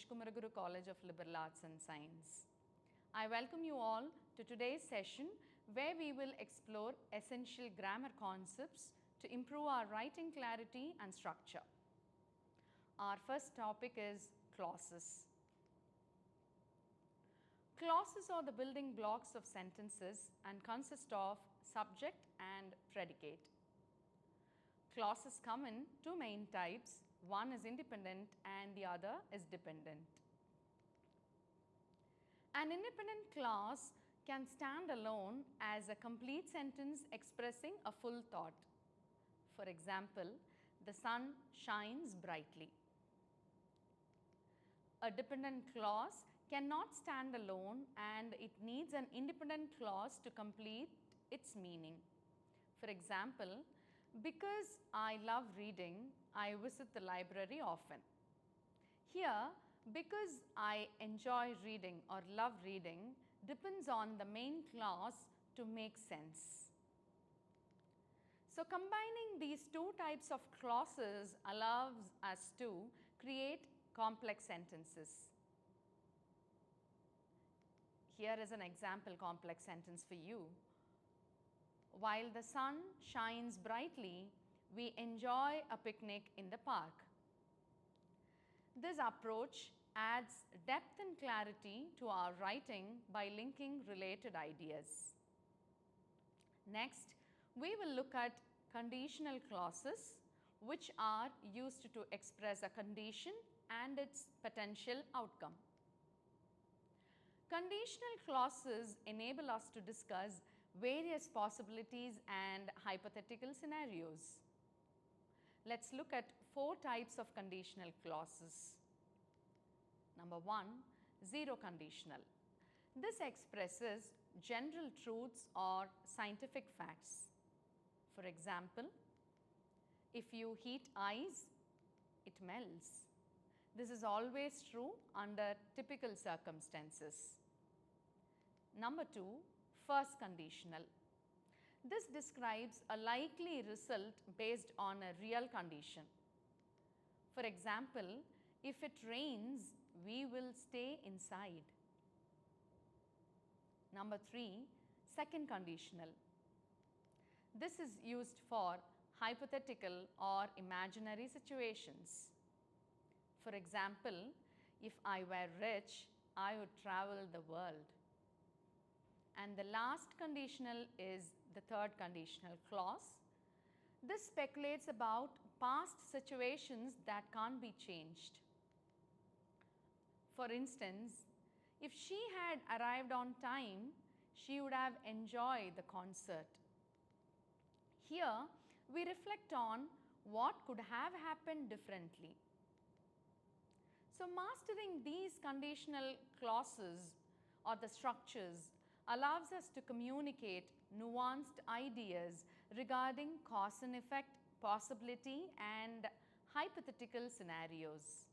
Vishkumaraguru College of Liberal Arts and Science. I welcome you all to today's session where we will explore essential grammar concepts to improve our writing clarity and structure. Our first topic is clauses. Clauses are the building blocks of sentences and consist of subject and predicate. Clauses come in two main types. One is independent and the other is dependent. An independent clause can stand alone as a complete sentence expressing a full thought. For example, the sun shines brightly. A dependent clause cannot stand alone and it needs an independent clause to complete its meaning. For example, because I love reading, I visit the library often. Here, because I enjoy reading or love reading depends on the main clause to make sense. So, combining these two types of clauses allows us to create complex sentences. Here is an example complex sentence for you. While the sun shines brightly, we enjoy a picnic in the park. This approach adds depth and clarity to our writing by linking related ideas. Next, we will look at conditional clauses, which are used to express a condition and its potential outcome. Conditional clauses enable us to discuss various possibilities and hypothetical scenarios. Let's look at four types of conditional clauses. Number one, zero conditional. This expresses general truths or scientific facts. For example, if you heat ice, it melts. This is always true under typical circumstances. Number two, first conditional. This describes a likely result based on a real condition. For example, if it rains, we will stay inside. Number three, second conditional. This is used for hypothetical or imaginary situations. For example, if I were rich, I would travel the world. And the last conditional is the third conditional clause. This speculates about past situations that can't be changed. For instance, if she had arrived on time, she would have enjoyed the concert. Here, we reflect on what could have happened differently. So, mastering these conditional clauses or the structures allows us to communicate nuanced ideas regarding cause and effect, possibility and hypothetical scenarios.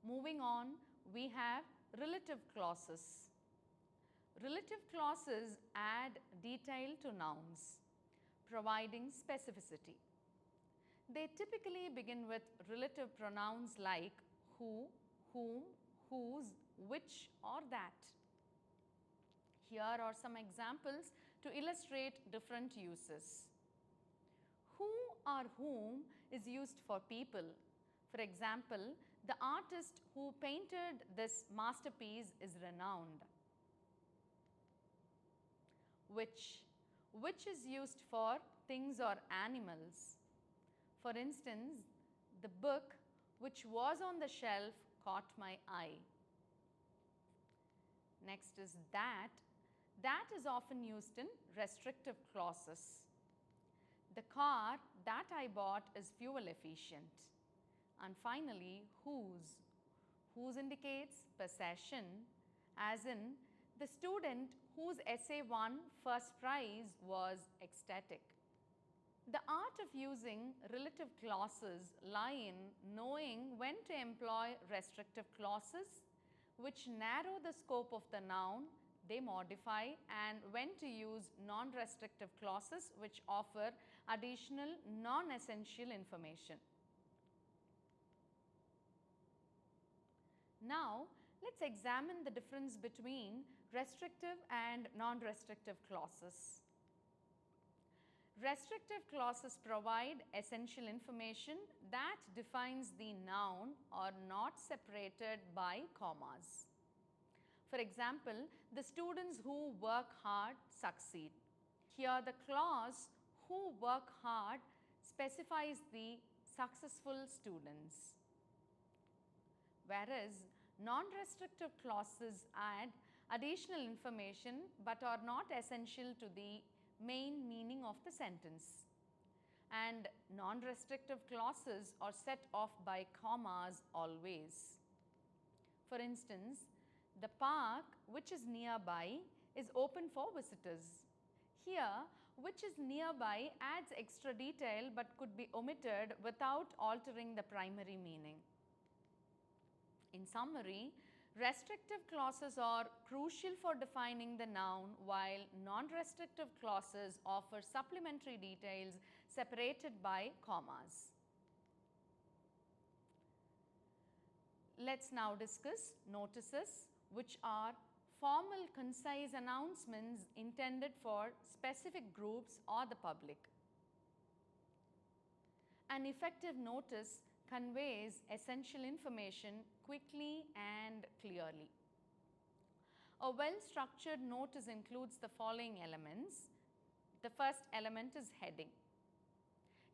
Moving on, we have relative clauses. Relative clauses add detail to nouns, providing specificity. They typically begin with relative pronouns like who, whom, whose, which or that. Here are some examples to illustrate different uses. Who or whom is used for people. For example, the artist who painted this masterpiece is renowned. Which is used for things or animals. For instance, the book which was on the shelf caught my eye. Next is that. That is often used in restrictive clauses. The car that I bought is fuel efficient. And finally, whose. Whose indicates possession, as in the student whose essay won first prize was ecstatic. The art of using relative clauses lie in knowing when to employ restrictive clauses, which narrow the scope of the noun they modify, and when to use non-restrictive clauses which offer additional non-essential information. Now, let's examine the difference between restrictive and non-restrictive clauses. Restrictive clauses provide essential information that defines the noun or not separated by commas. For example, the students who work hard succeed. Here the clause who work hard specifies the successful students. Whereas non-restrictive clauses add additional information but are not essential to the main meaning of the sentence. And non-restrictive clauses are set off by commas always. For instance, the park which is nearby is open for visitors. Here, which is nearby adds extra detail but could be omitted without altering the primary meaning. In summary, restrictive clauses are crucial for defining the noun, while non-restrictive clauses offer supplementary details separated by commas. Let's now discuss notices, which are formal, concise announcements intended for specific groups or the public. An effective notice conveys essential information quickly and clearly. A well-structured notice includes the following elements. The first element is heading.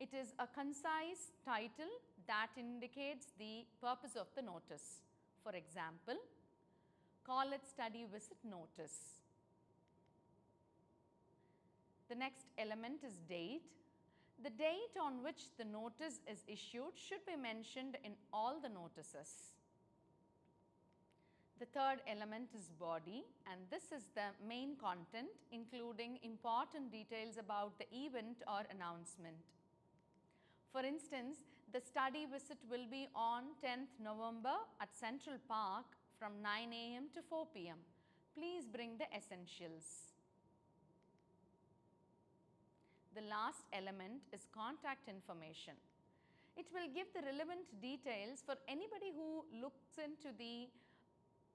It is a concise title that indicates the purpose of the notice. For example, college study visit notice. The next element is date. The date on which the notice is issued should be mentioned in all the notices. The third element is body, and this is the main content, including important details about the event or announcement. For instance, the study visit will be on 10th November at Central Park from 9 a.m. to 4 p.m. Please bring the essentials. The last element is contact information. It will give the relevant details for anybody who looks into the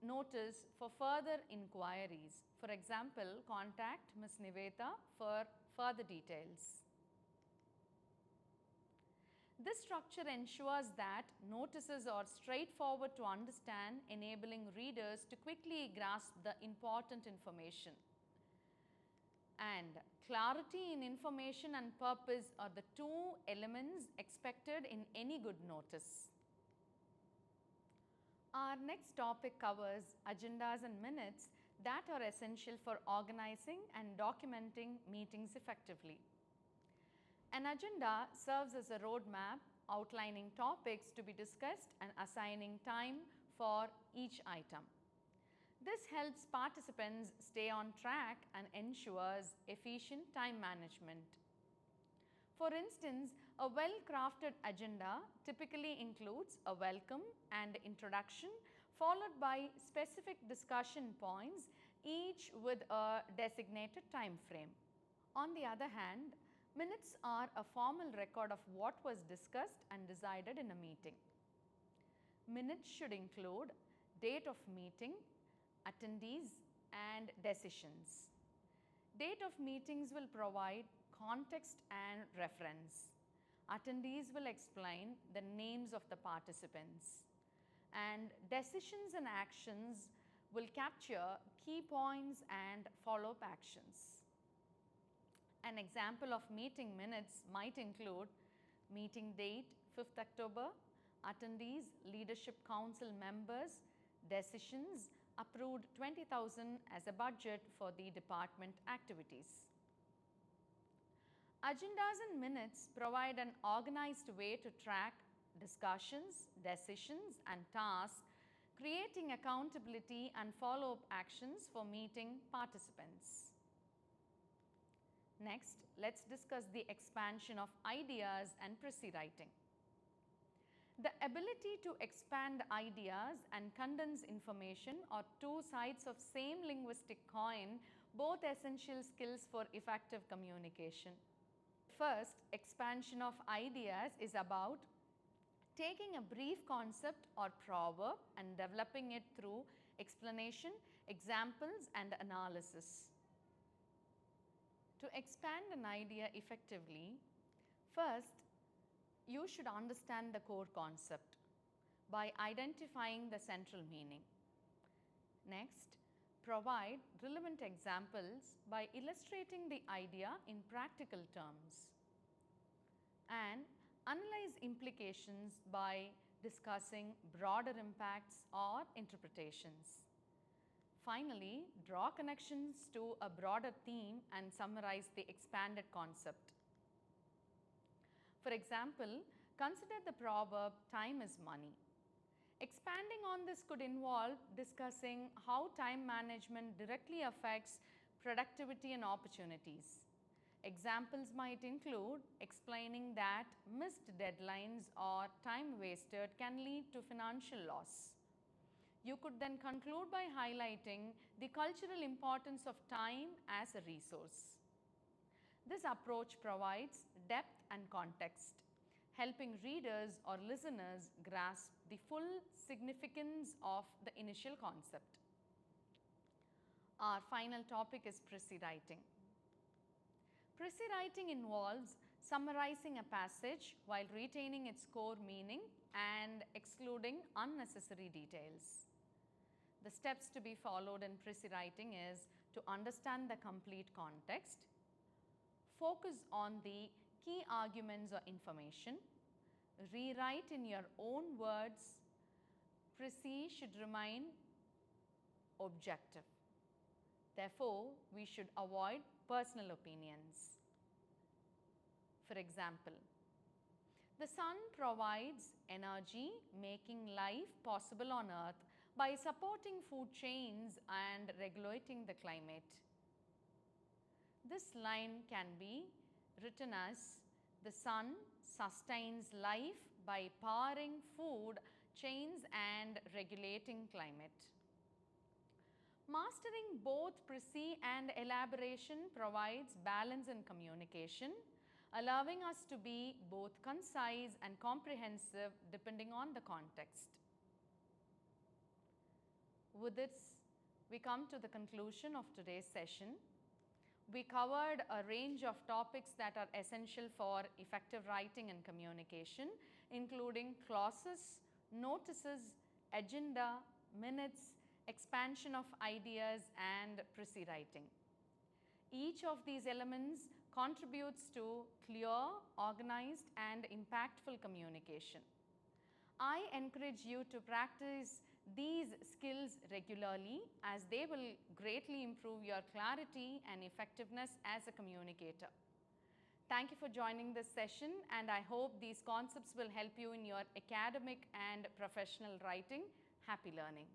notice for further inquiries. For example, contact Ms. Niveta for further details. This structure ensures that notices are straightforward to understand, enabling readers to quickly grasp the important information. And clarity in information and purpose are the two elements expected in any good notice. Our next topic covers agendas and minutes that are essential for organizing and documenting meetings effectively. An agenda serves as a roadmap outlining topics to be discussed and assigning time for each item. This helps participants stay on track and ensures efficient time management. For instance, a well-crafted agenda typically includes a welcome and introduction, followed by specific discussion points, each with a designated time frame. On the other hand, minutes are a formal record of what was discussed and decided in a meeting. Minutes should include date of meeting, attendees, and decisions. Date of meetings will provide context and reference. Attendees will explain the names of the participants. And decisions and actions will capture key points and follow-up actions. An example of meeting minutes might include meeting date 5th October, attendees, leadership council members, decisions, approved 20,000 as a budget for the department activities. Agendas and minutes provide an organized way to track discussions, decisions, and tasks, creating accountability and follow-up actions for meeting participants. Next, let's discuss the expansion of ideas and précis writing. The ability to expand ideas and condense information are two sides of same linguistic coin, both essential skills for effective communication. First, expansion of ideas is about taking a brief concept or proverb and developing it through explanation, examples and analysis. To expand an idea effectively, first you should understand the core concept by identifying the central meaning. Next, provide relevant examples by illustrating the idea in practical terms. And analyze implications by discussing broader impacts or interpretations. Finally, draw connections to a broader theme and summarize the expanded concept. For example, consider the proverb, "Time is money." Expanding on this could involve discussing how time management directly affects productivity and opportunities. Examples might include explaining that missed deadlines or time wasted can lead to financial loss. You could then conclude by highlighting the cultural importance of time as a resource. This approach provides depth and context, helping readers or listeners grasp the full significance of the initial concept. Our final topic is précis writing. Précis writing involves summarizing a passage while retaining its core meaning and excluding unnecessary details. The steps to be followed in précis writing is to understand the complete context, focus on the key arguments or information, rewrite in your own words. Précis should remain objective. Therefore, we should avoid personal opinions. For example, the sun provides energy, making life possible on earth by supporting food chains and regulating the climate. This line can be written as, "The sun sustains life by powering food chains and regulating climate." Mastering both précis and elaboration provides balance in communication, allowing us to be both concise and comprehensive depending on the context. With this, we come to the conclusion of today's session. We covered a range of topics that are essential for effective writing and communication, including clauses, notices, agenda, minutes, expansion of ideas, and précis writing. Each of these elements contributes to clear, organized, and impactful communication. I encourage you to practice these skills regularly, as they will greatly improve your clarity and effectiveness as a communicator. Thank you for joining this session, and I hope these concepts will help you in your academic and professional writing. Happy learning.